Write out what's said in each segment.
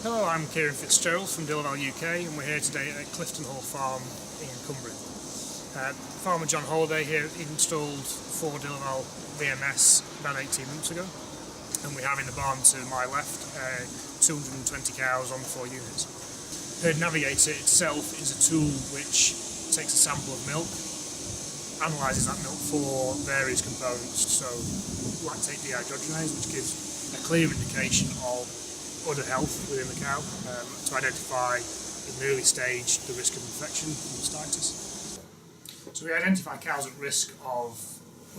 Hello, I'm Kieran FitzGerald from DeLaval UK, and we're here today at Clifton Hall Farm in Cumbria. Farmer John Holiday here installed 4 DeLaval VMS about 18 months ago, and we have in the barn to my left 220 cows on 4 units. Herd Navigator itself is a tool which takes a sample of milk, analyses that milk for various components, so lactate dehydrogenase, which gives a clear indication of udder health within the cow, to identify in the early stage the risk of infection from mastitis. So we identify cows at risk of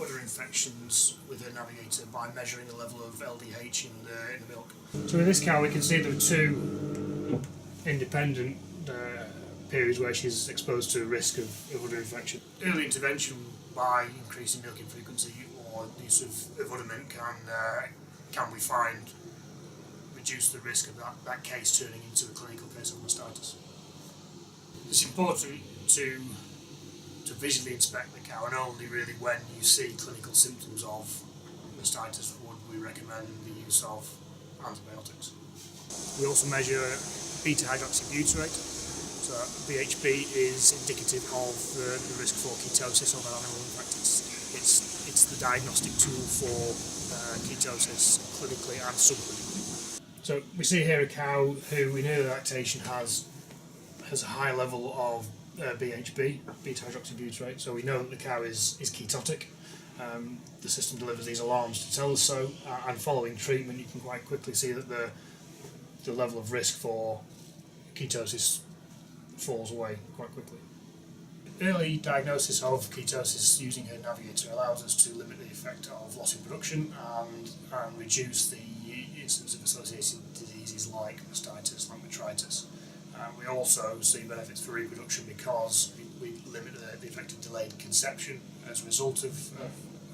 udder infections with Herd Navigator by measuring the level of LDH in the milk. So with this cow we can see there are 2 independent periods where she's exposed to a risk of udder infection. Early intervention by increasing milking frequency or the use of Uddermint can we find reduce the risk of that case turning into a clinical case of mastitis. It's important to visually inspect the cow, and only really when you see clinical symptoms of mastitis would we recommend the use of antibiotics. We also measure beta-hydroxybutyrate, so BHB is indicative of the risk for ketosis of an animal. In fact, it's the diagnostic tool for ketosis clinically and subclinically. So we see here a cow who in early lactation has a high level of BHB, beta-hydroxybutyrate, so we know that the cow is ketotic. The system delivers these alarms to tell us so, and following treatment you can quite quickly see that the level of risk for ketosis falls away quite quickly. Early diagnosis of ketosis using Herd Navigator allows us to limit the effect of loss in production and reduce the incidence of associated diseases like mastitis, like metritis. We also see benefits for reproduction because we limit the effect of delayed conception as a result of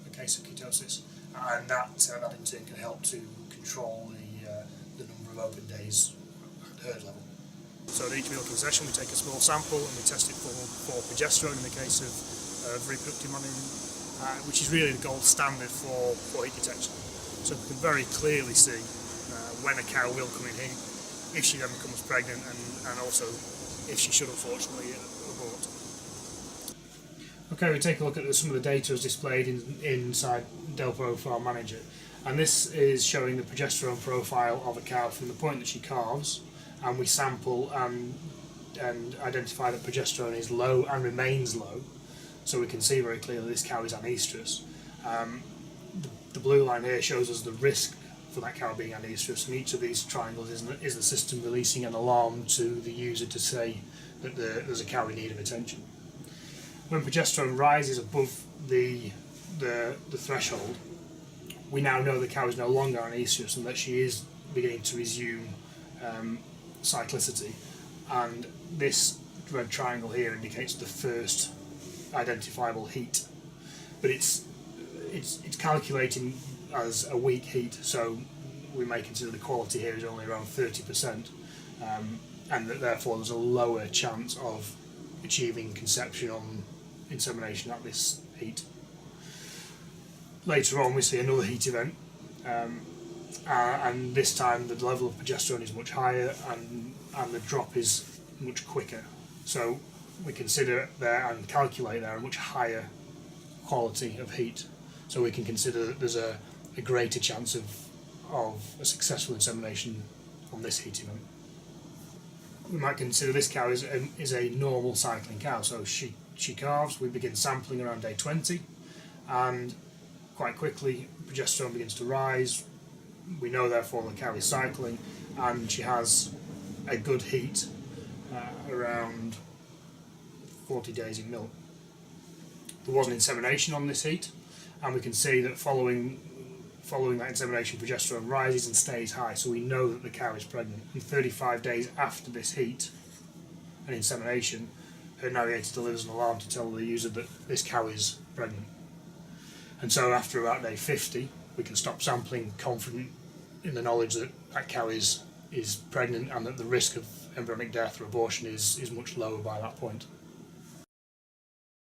a case of ketosis, and that in turn can help to control the number of open days at herd level. So at each milking session we take a small sample and we test it for progesterone in the case of reproductive management, which is really the gold standard for heat detection. So we can very clearly see when a cow will come in heat, if she then becomes pregnant, and also if she should unfortunately abort. Okay, we take a look at some of the data as displayed inside DeLaval Farm Manager, and this is showing the progesterone profile of a cow from the point that she calves, and we sample and identify that progesterone is low and remains low, so we can see very clearly this cow is anestrous. The blue line here shows us the risk for that cow being anestrous, and each of these triangles is the system releasing an alarm to the user to say that there's a cow in need of attention. When progesterone rises above the threshold, we now know the cow is no longer anestrous and that she is beginning to resume cyclicity, and this red triangle here indicates the first identifiable heat, but it's calculating as a weak heat, so we may consider the quality here is only around 30%, and that therefore there's a lower chance of achieving conception on insemination at this heat. Later on we see another heat event, and this time the level of progesterone is much higher and the drop is much quicker, so we consider there and calculate there a much higher quality of heat, so we can consider that there's a greater chance of a successful insemination on this heat event. We might consider this cow is a normal cycling cow, so she calves, we begin sampling around day 20, and quite quickly progesterone begins to rise. We know therefore the cow is cycling, and she has a good heat around 40 days in milk. There was an insemination on this heat, and we can see that following that insemination progesterone rises and stays high, so we know that the cow is pregnant. And 35 days after this heat and insemination, Herd Navigator delivers an alarm to tell the user that this cow is pregnant. And so after about day 50 we can stop sampling, confident in the knowledge that that cow is pregnant and that the risk of embryonic death or abortion is much lower by that point.